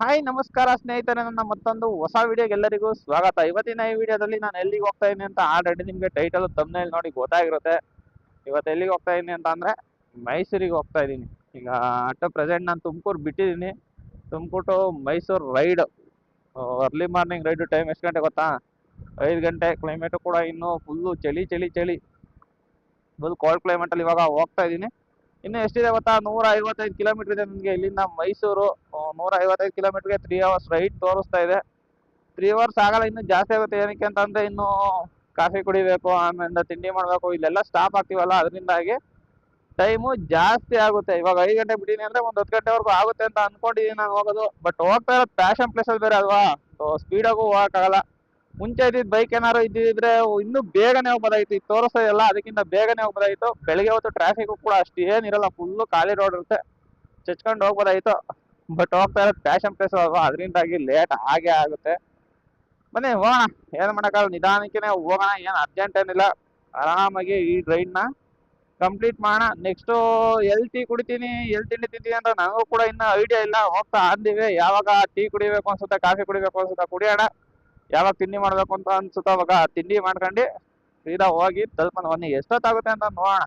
Hi ನಮಸ್ಕಾರ ಸ್ನೇಹಿತರೆ, ನನ್ನ ಮತ್ತೊಂದು ಹೊಸ ವಿಡಿಯೋಗೆ ಎಲ್ಲರಿಗೂ ಸ್ವಾಗತ. ಇವತ್ತಿನ ಈ ವಿಡಿಯೋದಲ್ಲಿ ನಾನು ಎಲ್ಲಿಗೆ ಹೋಗ್ತಾ ಇದ್ದೀನಿ ಅಂತ ಆಲ್ರೆಡಿ ನಿಮಗೆ ಟೈಟಲ್ ತಮ್ಮನೇಲಿ ನೋಡಿ ಗೊತ್ತಾಗಿರುತ್ತೆ. ಇವತ್ತು ಎಲ್ಲಿಗೆ ಹೋಗ್ತಾ ಇದ್ದೀನಿ ಅಂತ ಅಂದರೆ ಮೈಸೂರಿಗೆ ಹೋಗ್ತಾ ಇದ್ದೀನಿ. ಈಗ ಅಟ್ ಪ್ರೆಸೆಂಟ್ ನಾನು ತುಮಕೂರು ಬಿಟ್ಟಿದ್ದೀನಿ. Tumakuru to Mysuru ride, early morning ride. Time ಎಷ್ಟು ಗಂಟೆ ಗೊತ್ತಾ? 5 ಗಂಟೆ. ಕ್ಲೈಮೇಟು ಕೂಡ ಇನ್ನೂ ಫುಲ್ಲು ಚಳಿ ಚಳಿ ಚಳಿ, ಫುಲ್ ಕೋಲ್ಡ್ ಕ್ಲೈಮೇಟಲ್ಲಿ ಇವಾಗ ಹೋಗ್ತಾ ಇದ್ದೀನಿ. ಇನ್ನು ಎಷ್ಟಿದೆ ಗೊತ್ತಾ? 155 ಕಿಲೋಮೀಟರ್ ಇದೆ ನನಗೆ ಇಲ್ಲಿಂದ ಮೈಸೂರು. 155 ಕಿಲೋಮೀಟರ್ಗೆ 3 ಅವರ್ಸ್ ರೈಡ್ ತೋರಿಸ್ತಾ ಇದೆ. 3 ಅವರ್ಸ್ ಆಗಲ್ಲ, ಇನ್ನೂ ಜಾಸ್ತಿ ಆಗುತ್ತೆ. ಏನಕ್ಕೆ ಅಂತಂದರೆ ಇನ್ನು ಕಾಫಿ ಕುಡಿಬೇಕು, ಆಮೇಲೆ ತಿಂಡಿ ಮಾಡಬೇಕು, ಇಲ್ಲೆಲ್ಲ ಸ್ಟಾಪ್ ಆಗ್ತೀವಲ್ಲ, ಅದರಿಂದಾಗಿ ಟೈಮು ಜಾಸ್ತಿ ಆಗುತ್ತೆ. ಇವಾಗ 5 ಗಂಟೆ ಬಿಟ್ಟಿನಿ ಅಂದರೆ ಒಂದು 10 ಗಂಟೆವರೆಗೂ ಆಗುತ್ತೆ ಅಂತ ಅಂದ್ಕೊಂಡಿದ್ದೀನಿ ನಾನು ಹೋಗೋದು. ಬಟ್ ಹೋಗ್ತಾ ಇರೋದು ಪ್ಯಾಷನ್ ಪ್ಲೇಸಲ್ಲಿ ಬೇರೆ ಅಲ್ವಾ, ಸ್ಪೀಡಾಗೂ ಹೋಗೋಕ್ಕಾಗಲ್ಲ. ಮುಂಚೆ ಇದ್ದಿದ್ದು ಬೈಕ್ ಏನಾದ್ರು ಇದ್ದಿದ್ರೆ ಇನ್ನೂ ಬೇಗನೆ ಹೋಗ್ಬೋದಾಗಿತ್ತು. ಈಗ ತೋರಿಸ್ತಾ ಅದಕ್ಕಿಂತ ಬೇಗನೆ ಹೋಗ್ಬೋದಾಗಿತ್ತು. ಬೆಳಗ್ಗೆ ಹೊತ್ತು ಟ್ರಾಫಿಕ್ ಕೂಡ ಅಷ್ಟು ಏನಿರಲ್ಲ, ಫುಲ್ಲು ಖಾಲಿ ರೋಡ್ ಇರುತ್ತೆ, ಚಚ್ಕೊಂಡು ಹೋಗ್ಬೋದಾಗಿತ್ತು. ಬಟ್ ಹೋಗ್ತಾ ಇರೋದು ಪ್ಯಾಷನ್ ಪ್ಲೇಸ್ ಅಲ್ವಾ, ಅದರಿಂದಾಗಿ ಲೇಟ್ ಆಗೇ ಆಗುತ್ತೆ. ಬನ್ನಿ ಹೋಗೋಣ, ಏನು ಮಾಡೋಕ್ಕಾಗಲ್ಲ, ನಿಧಾನಕ್ಕೆ ಹೋಗೋಣ. ಏನು ಅರ್ಜೆಂಟ್ ಏನಿಲ್ಲ, ಆರಾಮಾಗಿ ಈ ರೈಡ್ನ ಕಂಪ್ಲೀಟ್ ಮಾಡೋಣ. ನೆಕ್ಸ್ಟು ಎಲ್ಲಿ ಟೀ ಕುಡಿತೀನಿ, ಎಲ್ಲಿ ತಿಂಡಿ ತಿಂತೀನಿ ಅಂತ ನನಗೂ ಕೂಡ ಇನ್ನೂ ಐಡಿಯಾ ಇಲ್ಲ. ಹೋಗ್ತಾ ಅಂದಿವಿ, ಯಾವಾಗ ಟೀ ಕುಡಿಬೇಕು ಅನ್ಸುತ್ತೆ, ಕಾಫಿ ಕುಡಿಬೇಕು ಅನ್ಸುತ್ತೆ ಕುಡಿಯೋಣ, ಯಾವಾಗ ತಿಂಡಿ ಮಾಡಬೇಕು ಅಂತ ಅನ್ಸುತ್ತೋ ಅವಾಗ ತಿಂಡಿ ಮಾಡ್ಕೊಂಡು ಸೀದಾ ಹೋಗಿ ತಲುಪೋಣ. ಬನ್ನಿ ಎಷ್ಟೊತ್ತಾಗುತ್ತೆ ಅಂತ ನೋಡೋಣ.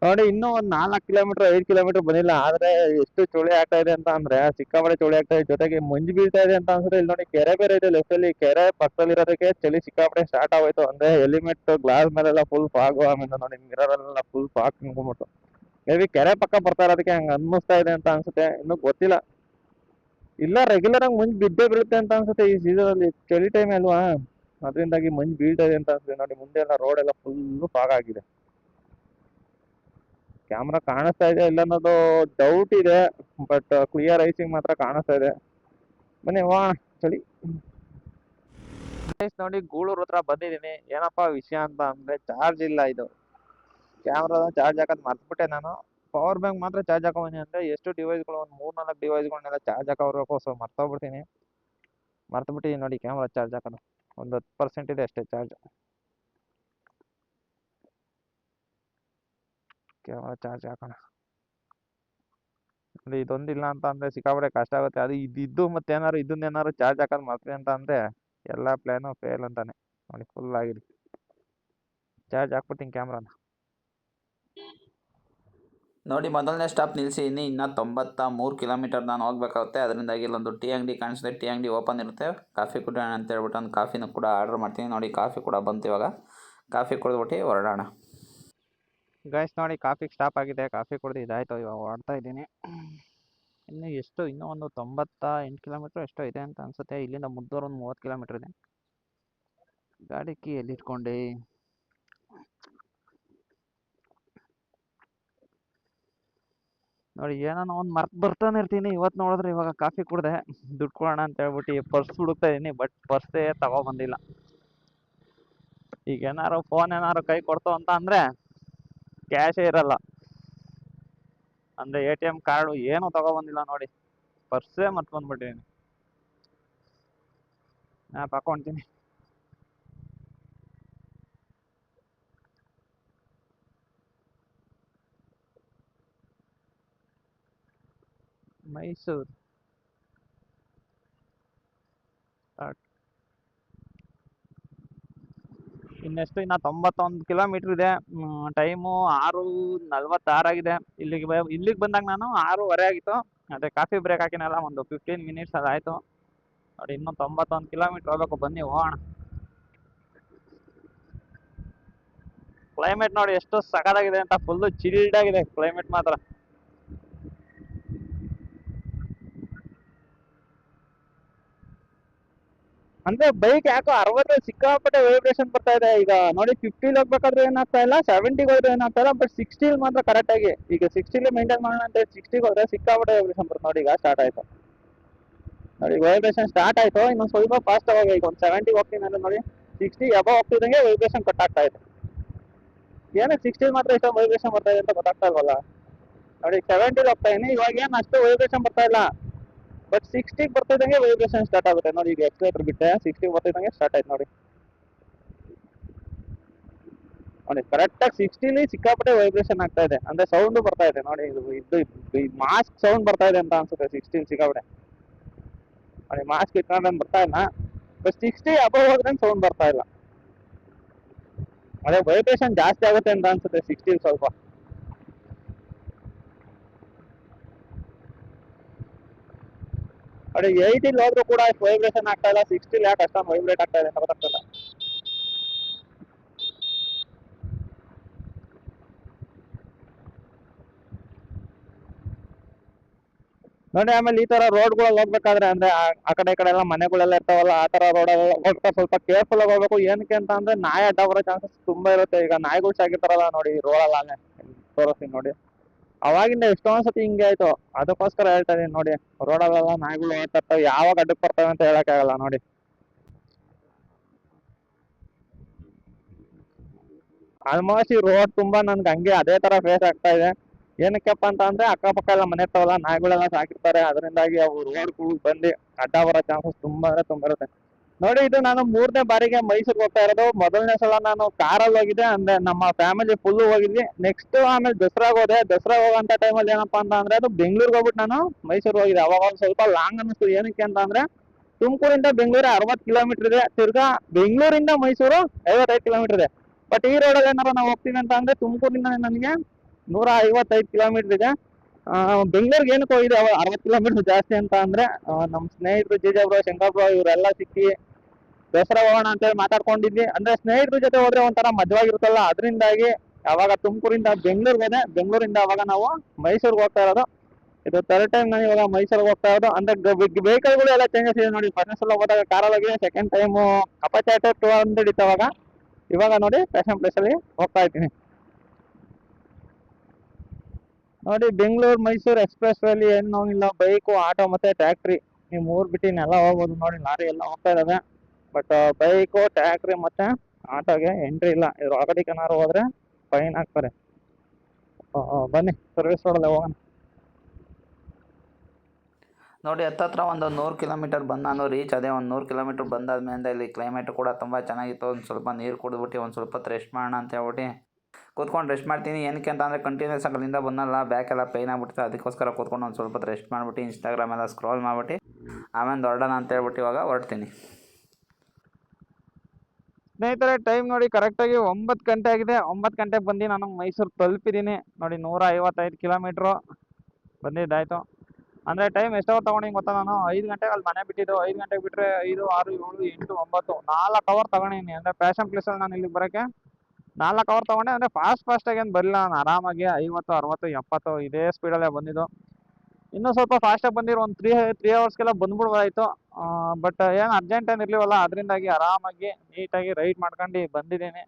ನೋಡಿ, ಇನ್ನೂ ಒಂದು 4 ಕಿಲೋಮೀಟರ್ 5 ಕಿಲೋಮೀಟರ್ ಬಂದಿಲ್ಲ, ಆದ್ರೆ ಎಷ್ಟು ಚಳಿ ಆಗ್ತಾ ಇದೆ ಅಂತ ಅಂದ್ರೆ ಸಿಕ್ಕಾಪಟ್ಟೆ ಚಳಿ ಆಗ್ತಾ ಇದೆ. ಜೊತೆಗೆ ಮಂಜು ಬೀಳ್ತಾ ಇದೆ ಅಂತ ಅನ್ಸುತ್ತೆ. ಇಲ್ಲಿ ನೋಡಿ, ಕೆರೆ ಬೇರೆ ಇದೆ ಲೆಫ್ಟ್ ಅಲ್ಲಿ. ಕೆರೆ ಪಕ್ಕದಲ್ಲಿ ಇರೋದಕ್ಕೆ ಚಳಿ ಸಿಕ್ಕಾಪಟ್ಟೆ ಸ್ಟಾರ್ಟ್ ಆಗೋಯ್ತು. ಅಂದ್ರೆ ಹೆಲಿಮೆಟ್ ಗ್ಲಾಸ್ ಮೇಲೆಲ್ಲ ಫುಲ್ ಫಾಗು, ಆಮೇಲೆ ನೋಡಿ ಮಿರರ್ ಎಲ್ಲ ಫುಲ್ ಫಾಗ್ ನಿಂತ್ಕೊಂಡ್ಬಿಟ್ಟು. ಮೇ ಬಿ ಕೆರೆ ಪಕ್ಕ ಬರ್ತಾ ಇರೋದಕ್ಕೆ ಹಂಗ ಅನ್ನಿಸ್ತಾ ಇದೆ ಅಂತ ಅನ್ಸುತ್ತೆ, ಇನ್ನೂ ಗೊತ್ತಿಲ್ಲ. ಇಲ್ಲ, ರೆಗ್ಯುಲರ್ ಆಗಿ ಮಂಜು ಬಿದ್ದೇ ಬೀಳುತ್ತೆ ಅಂತ ಅನ್ಸುತ್ತೆ ಈ ಸೀಸನ್ ಅಲ್ಲಿ. ಚಳಿ ಟೈಮ್ ಅಲ್ವಾ, ಅದರಿಂದಾಗಿ ಮಂಜು ಬೀಳ್ತಾ ಇದೆ ಅಂತ ಅನ್ಸುತ್ತೆ. ನೋಡಿ, ಮುಂದೆ ಎಲ್ಲ ರೋಡ್ ಎಲ್ಲ ಫುಲ್ ಫಾಗ್ ಆಗಿದೆ. ಕ್ಯಾಮ್ರಾ ಕಾಣಿಸ್ತಾ ಇದೆ ಇಲ್ಲ ಅನ್ನೋದು ಡೌಟ್ ಇದೆ, ಬಟ್ ಕ್ಲಿಯರ್ ಐಸಿಂಗ್ ಮಾತ್ರ ಕಾಣಿಸ್ತಾ ಇದೆ. ಬನ್ನಿ ಹೋಗೋಣ. ಚಳಿ ನೋಡಿ, ಗೂಳೂರ್ ಹತ್ರ ಬಂದಿದ್ದೀನಿ. ಏನಪ್ಪಾ ವಿಷಯ ಅಂತ ಅಂದ್ರೆ ಚಾರ್ಜ್ ಇಲ್ಲ. ಇದು ಕ್ಯಾಮ್ರಾದ ಚಾರ್ಜ್ ಹಾಕೋದು ಮರ್ತ್ಬಿಟ್ಟೆ ನಾನು. ಪವರ್ ಬ್ಯಾಂಕ್ ಮಾತ್ರ ಚಾರ್ಜ್ ಹಾಕೊಂಬನ್ನಿ ಅಂದ್ರೆ ಎಷ್ಟು ಡಿವೈಸ್ಗಳು, ಒಂದು 3-4 ಡಿವೈಸ್ಗಳನ್ನೆಲ್ಲ ಚಾರ್ಜ್ ಹಾಕೋಬೇಕು. ಸೊ ಮರ್ತೋಗ್ಬಿಟ್ಟಿದ್ದೀನಿ ನೋಡಿ ಕ್ಯಾಮ್ರಾ ಚಾರ್ಜ್ ಹಾಕೋದು. ಒಂದು 10% ಇದೆ ಅಷ್ಟೇ ಚಾರ್ಜ್. ಕ್ಯಾಮ್ರಾ ಚಾರ್ಜ್ ಹಾಕೋಣ. ಅಂದ್ರೆ ಇದೊಂದಿಲ್ಲ ಅಂತ ಅಂದ್ರೆ ಸಿಕ್ಕಾಪಟ್ಟೆ ಕಷ್ಟ ಆಗುತ್ತೆ. ಅದು ಇದ್ದು ಮತ್ತೆ ಇದನ್ನೇನಾದ್ರು ಚಾರ್ಜ್ ಹಾಕೋದು ಮರ್ತ್ರಿ ಅಂತ ಅಂದ್ರೆ ಎಲ್ಲ ಪ್ಲಾನು ಫೇಲ್ ಅಂತಾನೆ. ನೋಡಿ, ಫುಲ್ ಆಗಿದೆ. ಚಾರ್ಜ್ ಹಾಕ್ಬಿಟ್ಟಿನಿ ಕ್ಯಾಮ್ರಾನ. ನೋಡಿ, ಮೊದಲನೇ ಸ್ಟಾಪ್ ನಿಲ್ಲಿಸಿದ್ದೀನಿ. ಇನ್ನು 93 ಕಿಲೋಮೀಟರ್ ನಾನು ಹೋಗ್ಬೇಕಾಗುತ್ತೆ. ಅದರಿಂದಾಗಿ ಇಲ್ಲೊಂದು ಟೀ ಅಂಗಡಿ ಕಾಣಿಸುತ್ತೆ. ಟೀ ಅಂಗಡಿ ಓಪನ್ ಇರುತ್ತೆ. ಕಾಫಿ ಕುಡಿಯೋಣ ಅಂತ ಹೇಳ್ಬಿಟ್ಟು ಒಂದು ಕಾಫಿನೂ ಕೂಡ ಆರ್ಡರ್ ಮಾಡ್ತೀನಿ. ನೋಡಿ, ಕಾಫಿ ಕೂಡ ಬಂತು. ಇವಾಗ ಕಾಫಿ ಕುಡಿದ್ಬಿಟ್ಟು ಹೊರಡೋಣ. ಗೈಸ್ ನೋಡಿ, ಕಾಫಿಗೆ ಸ್ಟಾಪ್ ಆಗಿದೆ. ಕಾಫಿ ಕುಡಿದು ಇದಾಯ್ತು. ಇವಾಗ ಹೊರಡ್ತಾ ಇದ್ದೀನಿ. ಇನ್ನೂ ಒಂದು 98 ಕಿಲೋಮೀಟರ್ ಎಷ್ಟೋ ಇದೆ ಅಂತ ಅನ್ಸುತ್ತೆ. ಇಲ್ಲಿಂದ ಮುದ್ದೂರು ಒಂದು 30 ಕಿಲೋಮೀಟರ್ ಇದೆ. ಗಾಡಿ ಕೀ ಎಲ್ಲಿ ಇಟ್ಕೊಂಡೆ? ನೋಡಿ, ಏನೋ ಒಂದು ಬರ್ತಾನೆ ಇರ್ತೀನಿ. ಇವತ್ತು ನೋಡಿದ್ರೆ ಇವಾಗ ಕಾಫಿ ಕುಡ್ದೆ ದುಡ್ಡು ಕೊಡೋಣ ಅಂತ ಹೇಳ್ಬಿಟ್ಟು ಪರ್ಸ್ ಹುಡುಕ್ತಾ ಇದೀನಿ, ಬಟ್ ಪರ್ಸೇ ತಗೊಬಂದಿಲ್ಲ. ಈಗ ಏನಾರು ಫೋನ್ ಏನಾರು ಕೈ ಕೊಡ್ತು ಅಂತ ಅಂದ್ರೆ ಕ್ಯಾಶೇ ಇರಲ್ಲ. ಅಂದ್ರೆ ATM ಕಾರ್ಡು ಏನು ತಗೊಬಂದಿಲ್ಲ ನೋಡಿ, ಪರ್ಸೇ ಮರ್ತ್ ಬಂದ್ಬಿಟ್ಟಿದ್ದೀನಿ. ಹಾಕೊಂತೀನಿ. ಮೈಸೂರು ಇನ್ನು 91 ಕಿಲೋಮೀಟರ್ ಇದೆ. ಟೈಮು 6:46 ಆಗಿದೆ. ಇಲ್ಲಿಗೆ ಬಂದಾಗ ನಾನು 6:15 ಆಗಿತ್ತು. ಅದೇ ಕಾಫಿ ಬ್ರೇಕ್ ಹಾಕಿನಲ್ಲ, ಒಂದು 15 ಮಿನಿಟ್ಸ್ ಅದಾಯಿತು. ನೋಡಿ, ಇನ್ನೂ 91 ಕಿಲೋಮೀಟರ್ ಹೋಗ್ಬೇಕು. ಬನ್ನಿ ಹೋಗೋಣ. ಕ್ಲೈಮೇಟ್ ನೋಡಿ ಎಷ್ಟು ಸಖತ್ತಾಗಿದೆ ಅಂತ, ಫುಲ್ಲು ಚಿಲ್ಡ್ ಆಗಿದೆ ಕ್ಲೈಮೇಟ್ ಮಾತ್ರ. ಅಂದ್ರೆ ಬೈಕ್ ಯಾಕೋ 60 ಸಿಕ್ಕಾಪಟ್ಟೆ ವೈಬ್ರೇಷನ್ ಬರ್ತಾ ಇದೆ. ಈಗ ನೋಡಿ, 50 ಹೋಗ್ಬೇಕಾದ್ರೆ ಏನಾಗ್ತಾ ಇಲ್ಲ, 70 ಹೋದ್ರೆ ಏನಾಗ್ತಾ ಇಲ್ಲ, ಬಟ್ 60 ಮಾತ್ರ ಕರೆಕ್ಟ್ ಆಗಿ. ಈಗ 60 ಮೇಂಟೈನ್ ಮಾಡೋಣ ಅಂತ 60 ಹೋದ್ರೆ ಸಿಕ್ಕಾಪಟ್ಟೆ ವೈಬ್ರೇಷನ್ ಬರುತ್ತೆ. ನೋಡಿ, ಈಗ ಸ್ಟಾರ್ಟ್ ಆಯ್ತು. ನೋಡಿ, ವೈಬ್ರೇಷನ್ ಸ್ಟಾರ್ಟ್ ಆಯ್ತು. ಇನ್ನೊಂದು ಸ್ವಲ್ಪ ಫಾಸ್ಟ್ ಆಗಿ ಈಗ ಒಂದು 70 ಹೋಗ್ತೀನಿ ಅಂದ್ರೆ ನೋಡಿ, 60 ಅಬವ್ ಹೋಗ್ತಿದ್ದಂಗೆ ವೈಬ್ರೇಷನ್ ಕಟ್ ಆಗ್ತಾ ಇದೆ. ಏನಕ್ಕೆ 60 ಮಾತ್ರ ಇಷ್ಟೊಂದು ವೈಬ್ರೇಷನ್ ಬರ್ತಾ ಇದೆ ಅಂತ ಗೊತ್ತಾಗ್ತಾ ಇಲ್ವಲ್ಲ. ನೋಡಿ, 70 ಹೋಗ್ತಾ ಇದೀನಿ. ಇವಾಗ ಏನು ಅಷ್ಟು ವೈಬ್ರೇಷನ್ ಬರ್ತಾ ಇಲ್ಲ, ಬಟ್ 60 ಬರ್ತಿದ್ದಂಗೆ ವೈಬ್ರೇಷನ್ ಸ್ಟಾರ್ಟ್ ಆಗುತ್ತೆ. ನೋಡಿ, ಈಗ ಎಕ್ಸ್ಲೇಟರ್ ಬಿಟ್ಟೆ 60 ಬರ್ತಿದ್ದಂಗೆ ಸ್ಟಾರ್ಟ್ ಆಯ್ತು ನೋಡಿ. ನೋಡಿ ಕರೆಕ್ಟಾಗಿ 60ಲಿ ಸಿಕ್ಕಾಪಟ್ಟೆ ವೈಬ್ರೇಷನ್ ಆಗ್ತಾ ಇದೆ, ಅಂದ್ರೆ ಸೌಂಡ್ ಬರ್ತಾ ಇದೆ ನೋಡಿ. ಇದು ಮಾಸ್ಕ್ ಸೌಂಡ್ ಬರ್ತಾ ಇದೆ ಅಂತ ಅನ್ಸುತ್ತೆ 16 ಸಿಕ್ಕಾಪಟ್ಟೆ. ನೋಡಿ ಮಾಸ್ಕ್ ಇಟ್ಕೊಂಡ್ರೆ ಬರ್ತಾ ಇಲ್ಲ, ಬಟ್ 60 ಅಬೌವ್ ಹೋದ್ರೆ ಸೌಂಡ್ ಬರ್ತಾ ಇಲ್ಲ. ಅದೇ ವೈಬ್ರೇಷನ್ ಜಾಸ್ತಿ ಆಗುತ್ತೆ ಅಂತ ಅನ್ಸುತ್ತೆ 60 ಸ್ವಲ್ಪ. ಅದೇ 80 ಹೋದ್ರೂ ಕೂಡ ಅಷ್ಟು ವೈಬ್ರೇಷನ್ ಆಗ್ತಾ ಇಲ್ಲ, 60 ಯಾಕೆ ಅಷ್ಟೊಂದು ವೈಬ್ರೇಟ್ ಆಗ್ತಾ ಇದೆ ಅಂತ ಗೊತ್ತಾಗ್ತಿಲ್ಲ. ನೋಡಿ ಆಮೇಲೆ ಈ ತರ ರೋಡ್ಗಳಲ್ಲಿ ಹೋಗ್ಬೇಕಾದ್ರೆ ಅಂದ್ರೆ ಆ ಕಡೆ ಈ ಕಡೆ ಎಲ್ಲ ಮನೆಗಳೆಲ್ಲ ಇರ್ತಾವಲ್ಲ, ಆ ತರ ರೋಡಲ್ಲಿ ಹೋಗ್ತಾ ಸ್ವಲ್ಪ ಕೇರ್ಫುಲ್ ಆಗಿ ಹೋಗ್ಬೇಕು. ಏನಕ್ಕೆ ಅಂತ ಅಂದ್ರೆ ನಾಯಿ ಅಡ್ಡ ಬರೋ ಚಾನ್ಸಸ್ ತುಂಬಾ ಇರುತ್ತೆ. ಈಗ ನಾಯಿಗಳು ಸಾಕಿರ್ತಾರಲ್ಲ ನೋಡಿ ರೋಡಲ್ಲಾನೆ, ತೋರಿಸ್ತೀನಿ ನೋಡಿ. ಅವಾಗಿಂದ ಎಷ್ಟೊಂದ್ ಸತಿ ಹಿಂಗೆ ಆಯ್ತು, ಅದಕ್ಕೋಸ್ಕರ ಹೇಳ್ತಾ ಇದೀನಿ ನೋಡಿ. ರೋಡಲ್ಲೆಲ್ಲ ನಾಯಿಗಳು ಓಡ್ತಾ ಇರ್ತಾವೆ, ಯಾವಾಗ ಅಡ್ಡಕ್ಕೆ ಬರ್ತವೆ ಅಂತ ಹೇಳಕ್ ಆಗಲ್ಲ ನೋಡಿ. ಆಲ್ಮೋಸ್ಟ್ ಈ ರೋಡ್ ತುಂಬಾ ನನ್ಗೆ ಹಂಗೆ ಅದೇ ತರ ಫೇಸ್ ಆಗ್ತಾ ಇದೆ. ಏನಕ್ಕಪ್ಪ ಅಂತ ಅಂದ್ರೆ ಅಕ್ಕಪಕ್ಕ ಎಲ್ಲ ಮನೆ ಇರ್ತಾವಲ್ಲ, ನಾಯಿಗಳೆಲ್ಲ ಸಾಕಿರ್ತಾರೆ, ಅದರಿಂದಾಗಿ ಅವು ರೋಡ್ ಬಂದು ಅಡ್ಡ ಬರೋ ಚಾನ್ಸಸ್ ತುಂಬಾ ಇರುತ್ತೆ ನೋಡಿ. ಇದು ನಾನು 3ನೇ ಬಾರಿಗೆ ಮೈಸೂರಿಗೆ ಹೋಗ್ತಾ ಇರೋದು. ಮೊದಲನೇ ಸಲ ನಾನು ಕಾರಲ್ಲಿ ಹೋಗಿದ್ದೆ, ಅಂದ್ರೆ ನಮ್ಮ ಫ್ಯಾಮಿಲಿ ಫುಲ್ ಹೋಗಿದ್ವಿ. ನೆಕ್ಸ್ಟ್ ಆಮೇಲೆ ದಸರಾಗ ಹೋದೆ. ದಸರಾ ಹೋಗೋಂಥ ಟೈಮಲ್ಲಿ ಏನಪ್ಪಾ ಅಂತ ಅಂದ್ರೆ ಅದು ಬೆಂಗಳೂರಿಗೆ ಹೋಗ್ಬಿಟ್ಟು ನಾನು ಮೈಸೂರಿಗೆ ಹೋಗಿದ್ದೆ. ಅವಾಗ ಒಂದು ಸ್ವಲ್ಪ ಲಾಂಗ್ ಅನ್ನಿಸ್ತು. ಏನಕ್ಕೆ ಅಂತ ಅಂದ್ರೆ ತುಮಕೂರಿಂದ ಬೆಂಗಳೂರು 60 ಕಿಲೋಮೀಟರ್ ಇದೆ, ತಿರ್ಗಾ ಬೆಂಗಳೂರಿಂದ ಮೈಸೂರು 55 ಕಿಲೋಮೀಟರ್ ಇದೆ. ಬಟ್ ಈ ರೋಡಲ್ಲಿ ಏನಾರು ನಾವು ಹೋಗ್ತೀವಿ ಅಂತ ಅಂದ್ರೆ ತುಮಕೂರಿಂದ ನನಗೆ 155 ಕಿಲೋಮೀಟರ್ ಇದೆ. ಬೆಂಗಳೂರಿಗೆ ಏನಕ್ಕೆ ಹೋಗಿದೆ 60 ಕಿಲೋಮೀಟರ್ ಜಾಸ್ತಿ ಅಂತ ಅಂದ್ರೆ ನಮ್ಮ ಸ್ನೇಹಿತರು ಜೇಜಬ್ರು, ಶಂಕರ್ಬ್ರು ಇವರೆಲ್ಲ ಸಿಕ್ಕಿ ದಸರಾ ಹೋಗೋಣ ಅಂತೇಳಿ ಮಾತಾಡ್ಕೊಂಡಿದ್ವಿ. ಅಂದ್ರೆ ಸ್ನೇಹಿತರ ಜೊತೆ ಹೋದ್ರೆ ಒಂಥರ ಮಜವಾಗಿರುತ್ತಲ್ಲ, ಅದರಿಂದಾಗಿ ಅವಾಗ ತುಮಕೂರಿಂದ ಬೆಂಗಳೂರಿಗೆ ಹೋದೆ. ಬೆಂಗಳೂರಿಂದ ಅವಾಗ ನಾವು ಮೈಸೂರಿಗೆ ಹೋಗ್ತಾ ಇರೋದು. ಇದು 3rd ಟೈಮ್ ನಾನು ಇವಾಗ ಮೈಸೂರಿಗೆ ಹೋಗ್ತಾ ಇರೋದು. ಅಂದ್ರೆ ವೆಹಿಕಲ್ಗಳು ಎಲ್ಲ ಚೇಂಜಸ್ ಇದೆ ನೋಡಿ. ಫಸ್ಟ್ ಸಲ ಹೋದಾಗ ಕಾರಲ್ಲಿ ಹೋಗಿದೆ, ಸೆಕೆಂಡ್ ಟೈಮ್ ಅಪಾಚೆ 200 ಇತ್ತು ಅವಾಗ. ಇವಾಗ ನೋಡಿ ಫ್ಯಾಷನ್ ಪ್ಲೇಸ್ ಅಲ್ಲಿ ಹೋಗ್ತಾ ಇದ್ದೀನಿ ನೋಡಿ. ಬೆಂಗಳೂರು ಮೈಸೂರು ಎಕ್ಸ್ಪ್ರೆಸ್ ವೇಲಿ ಏನು ಇಲ್ಲ, ಬೈಕು, ಆಟೋ ಮತ್ತೆ ಟ್ಯಾಕ್ಟ್ರಿ ಈ 3 ಬಿಟ್ಟು ಇನ್ನೆಲ್ಲ ಹೋಗ್ಬೋದು ನೋಡಿ. ಲಾರಿ ಎಲ್ಲ ಹೋಗ್ತಾ ಇದಾವೆ, ಬಟ್ ಬೈಕು, ಟ್ಯಾಕ್ಟ್ರಿ ಮತ್ತೆ ಆಟೋಗೆ ಎಂಟ್ರಿ ಇಲ್ಲ. ಇದ್ರ ಒಳಗಡೆಗೆ ಏನಾರು ಹೋದ್ರೆ ಫೈನ್ ಹಾಕ್ತಾರೆ. ಬನ್ನಿ ಸರ್ವಿಸ್ ರೋಡಲ್ಲಿ ಹೋಗೋಣ ನೋಡಿ. ಹತ್ತತ್ರ ಒಂದು 100 ಕಿಲೋಮೀಟರ್ ಬಂದು ನಾನು ರೀಚ್ ಅದೇ. ಒಂದು 100 ಕಿಲೋಮೀಟರ್ ಬಂದಾದ್ಮೇಲೆ ಇಲ್ಲಿ ಕ್ಲೈಮೇಟ್ ಕೂಡ ತುಂಬ ಚೆನ್ನಾಗಿತ್ತು. ಒಂದು ಸ್ವಲ್ಪ ನೀರು ಕುಡಿದ್ಬಿಟ್ಟು ಒಂದು ಸ್ವಲ್ಪ ಹೊತ್ತು ರೆಸ್ಟ್ ಮಾಡೋಣ ಅಂತ ಹೇಳ್ಬಿಟ್ಟು ಕೂತ್ಕೊಂಡು ರೆಸ್ಟ್ ಮಾಡ್ತೀನಿ. ಏನಕ್ಕೆ ಅಂತ ಅಂದರೆ ಕಂಟಿನ್ಯೂಸ್ ಅಲ್ಲಿಂದ ಬಂದಲ್ಲ, ಬ್ಯಾಕೆಲ್ಲ ಪೈನ್ ಆಗ್ಬಿಡ್ತು. ಅದಕ್ಕೋಸ್ಕರ ಕೂತ್ಕೊಂಡು ಒಂದು ಸ್ವಲ್ಪ ಹೊತ್ತು ರೆಸ್ಟ್ ಮಾಡಿಬಿಟ್ಟು ಇನ್ಸ್ಟಾಗ್ರಾಮ್ ಎಲ್ಲ ಸ್ಕ್ರೋಲ್ ಮಾಡಿಬಿಟ್ಟು ಆಮೇಲೆ ಹೊರಡೋಣ ಅಂತ ಹೇಳ್ಬಿಟ್ಟು ಇವಾಗ ಹೊರಡ್ತೀನಿ. ಸ್ನೇಹಿತರೆ ಟೈಮ್ ನೋಡಿ ಕರೆಕ್ಟಾಗಿ 9 ಗಂಟೆ ಆಗಿದೆ. 9 ಗಂಟೆಗೆ ಬಂದು ನಾನು ಮೈಸೂರು ತಲುಪಿದ್ದೀನಿ ನೋಡಿ. 155 ಕಿಲೋಮೀಟ್ರು ಬಂದಿದ್ದಾಯ್ತು. ಅಂದರೆ ಟೈಮ್ ಎಷ್ಟೋ ತೊಗೊಂಡಿಂಗೆ ಗೊತ್ತಾ, ನಾನು 5 ಗಂಟೆಗೆ ಅಲ್ಲಿ ಮನೆ ಬಿಟ್ಟಿದ್ದು. 5 ಗಂಟೆಗೆ ಬಿಟ್ಟರೆ 5, 6, 7, 8, 9 4 ಅವರ್ ತೊಗೊಂಡಿನಿ. ಅಂದರೆ ಪ್ಯಾಷನ್ ಪ್ಲೇಸಲ್ಲಿ ನಾನು ಇಲ್ಲಿಗೆ ಬರೋಕ್ಕೆ 4 ಅವರ್ ತೊಗೊಂಡೆ. ಅಂದರೆ ಫಾಸ್ಟಾಗಿ ಏನು ಬರಲಿಲ್ಲ ನಾನು, ಆರಾಮಾಗಿ 50, 60, 70 ಇದೇ ಸ್ಪೀಡಲ್ಲೇ ಬಂದಿದ್ದು. ಇನ್ನೂ ಸ್ವಲ್ಪ ಫಾಸ್ಟಾಗಿ ಬಂದಿರೋ ಒಂದು 3 ಅವರ್ಸ್ಗೆಲ್ಲ ಬಂದ್ಬಿಡ್ಬೋದಾಯಿತು. ಬಟ್ ಏನು ಅರ್ಜೆಂಟ್ ಏನು ಇರಲಿವಲ್ಲ, ಅದರಿಂದಾಗಿ ಆರಾಮಾಗಿ ನೀಟಾಗಿ ರೈಡ್ ಮಾಡ್ಕೊಂಡು ಬಂದಿದ್ದೀನಿ.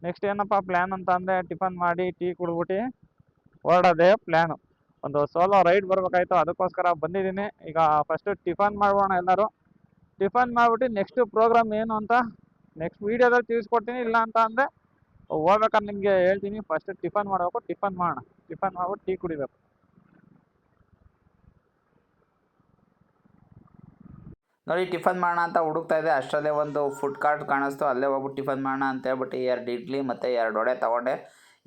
ನೆಕ್ಸ್ಟ್ ಏನಪ್ಪ ಪ್ಲ್ಯಾನ್ ಅಂತ ಅಂದರೆ ಟಿಫನ್ ಮಾಡಿ ಟೀ ಕುಡ್ಬಿಟ್ಟು ಹೊರಡೋದೇ ಪ್ಲ್ಯಾನು. ಒಂದು ಸೋಲೋ ರೈಡ್ ಬರ್ಬೇಕಾಯ್ತು, ಅದಕ್ಕೋಸ್ಕರ ಬಂದಿದ್ದೀನಿ. ಈಗ ಫಸ್ಟು ಟಿಫನ್ ಮಾಡೋಣ ಎಲ್ಲರೂ. ಟಿಫನ್ ಮಾಡಿಬಿಟ್ಟು ನೆಕ್ಸ್ಟ್ ಪ್ರೋಗ್ರಾಮ್ ಏನು ಅಂತ ನೆಕ್ಸ್ಟ್ ವೀಡಿಯೋದಲ್ಲಿ ತಿಳಿಸ್ಕೊಡ್ತೀನಿ. ಇಲ್ಲ ಅಂತ ಅಂದರೆ ಹೋಗ್ಬೇಕಾದ್ರೆ ನಿಮಗೆ ಹೇಳ್ತೀನಿ. ಫಸ್ಟ್ ಟಿಫನ್ ಮಾಡಬೇಕು, ಟಿಫನ್ ಮಾಡೋಣ. ಟಿಫನ್ ಮಾಡ್ಬಿಟ್ಟು ಟೀ ಕುಡಿಬೇಕು. ನೋಡಿ ಟಿಫನ್ ಮಾಡೋಣ ಅಂತ ಹುಡುಕ್ತಾ ಇದೆ, ಅಷ್ಟರಲ್ಲೇ ಒಂದು ಫುಡ್ ಕಾರ್ಟ್ ಕಾಣಿಸ್ತು. ಅಲ್ಲೇ ಹೋಗ್ಬಿಟ್ಟು ಟಿಫನ್ ಮಾಡೋಣ ಅಂತ ಹೇಳ್ಬಿಟ್ಟು 2 ಇಡ್ಲಿ ಮತ್ತು 2 ವಡೆ ತೊಗೊಂಡೆ.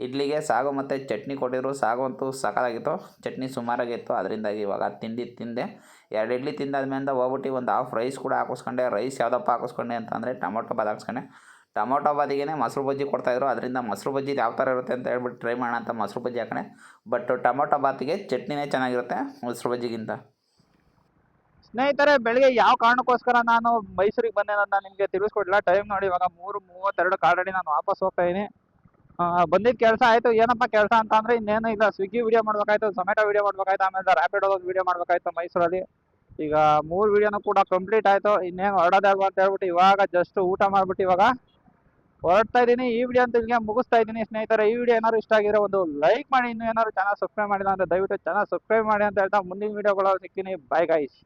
ಇಡ್ಲಿಗೆ ಸಾಗು ಮತ್ತು ಚಟ್ನಿ ಕೊಟ್ಟಿದ್ರು. ಸಾಗು ಅಂತೂ ಸಕಾಲಾಗಿತ್ತು, ಚಟ್ನಿ ಸುಮಾರಾಗಿತ್ತು. ಅದರಿಂದಾಗಿ ಇವಾಗ ತಿಂದೆ. 2 ಇಡ್ಲಿ ತಿಂದಾದ್ಮೇಲೆ ಹೋಗ್ಬಿಟ್ಟು ಒಂದು ಹಾಫ್ ರೈಸ್ ಕೂಡ ಹಾಕಿಸ್ಕೊಂಡೆ. ರೈಸ್ ಯಾವುದಪ್ಪ ಹಾಕಿಸ್ಕೊಂಡೆ ಅಂತಂದರೆ ಟೊಮೊಟೊ ಬಾತ್ ಹಾಕಿಸ್ಕೊಂಡೆ. ಟೊಮೊಟೊ ಬಾತಿಗೆ ಮೊಸರು ಬಜ್ಜಿ ಕೊಡ್ತಾಯಿದ್ರು. ಅದರಿಂದ ಮೊಸರು ಬಜ್ಜಿ ಯಾವ ಥರ ಇರುತ್ತೆ ಅಂತ ಹೇಳ್ಬಿಟ್ಟು ಟ್ರೈ ಮಾಡೋಣ ಅಂತ ಮೊಸರು ಬಜ್ಜಿ ಹಾಕೊಂಡೆ. ಬಟ್ ಟೊಮೊಟೊ ಬಾತಿಗೆ ಚಟ್ನಿನೇ ಚೆನ್ನಾಗಿರುತ್ತೆ ಮೊಸರು ಬಜ್ಜಿಗಿಂತ. ಸ್ನೇಹಿತರೆ ಬೆಳಿಗ್ಗೆ ಯಾವ ಕಾರಣಕ್ಕೋಸ್ಕರ ನಾನು ಮೈಸೂರಿಗೆ ಬಂದೆ ಅಂತ ನಿಮಗೆ ತಿಳಿಸ್ಕೊಡ್ಲಿಲ್ಲ. ಟೈಮ್ ನೋಡಿ ಇವಾಗ 3:32 ಆಲ್ರೆಡಿ ನಾನು ವಾಪಸ್ ಹೋಗ್ತಾ ಇದ್ದೀನಿ. ಬಂದಿದ್ದ ಕೆಲಸ ಆಯಿತು. ಏನಪ್ಪ ಕೆಲಸ ಅಂತ ಅಂದರೆ ಇನ್ನೇನು ಇಲ್ಲ, ಸ್ವಿಗ್ಗಿ ವೀಡಿಯೋ ಮಾಡಬೇಕಾಯ್ತು, ಝೊಮ್ಯಾಟೊ ವೀಡಿಯೋ ಮಾಡಬೇಕಾಯ್ತು, ಆಮೇಲೆ ರ್ಯಾಪಿಡೋದು ವೀಡಿಯೋ ಮಾಡಬೇಕಾಯ್ತು ಮೈಸೂರಲ್ಲಿ. ಈಗ 3 ವೀಡಿಯೋನೂ ಕೂಡ ಕಂಪ್ಲೀಟ್ ಆಯಿತು. ಇನ್ನೇನು ಹೊರಡೋದೇ ಅಲ್ವಾ ಅಂತ ಹೇಳ್ಬಿಟ್ಟು ಇವಾಗ ಜಸ್ಟ್ ಊಟ ಮಾಡಿಬಿಟ್ಟು ಇವಾಗ ಹೊರಡ್ತಾ ಇದ್ದೀನಿ. ಈ ವಿಡಿಯೋ ಅಂತ ಇಲ್ಲಿಗೆ ಮುಗಿಸ್ತಾ ಇದ್ದೀನಿ ಸ್ನೇಹಿತರೆ. ಈ ವಿಡಿಯೋ ಏನಾದ್ರು ಇಷ್ಟ ಆಗಿರೋ ಒಂದು ಲೈಕ್ ಮಾಡಿ. ಇನ್ನೂ ಏನಾದ್ರು ಚಾನಲ್ ಸಬ್ಸ್ಕ್ರೈಬ್ ಮಾಡಿಲ್ಲ ಅಂದರೆ ದಯವಿಟ್ಟು ಚಾನಲ್ ಸಬ್ಸ್ಕ್ರೈಬ್ ಮಾಡಿ ಅಂತ ಹೇಳ್ತಾ ಮುಂದಿನ ವೀಡಿಯೋಗಳು ಸಿಗ್ತೀನಿ. Bye guys.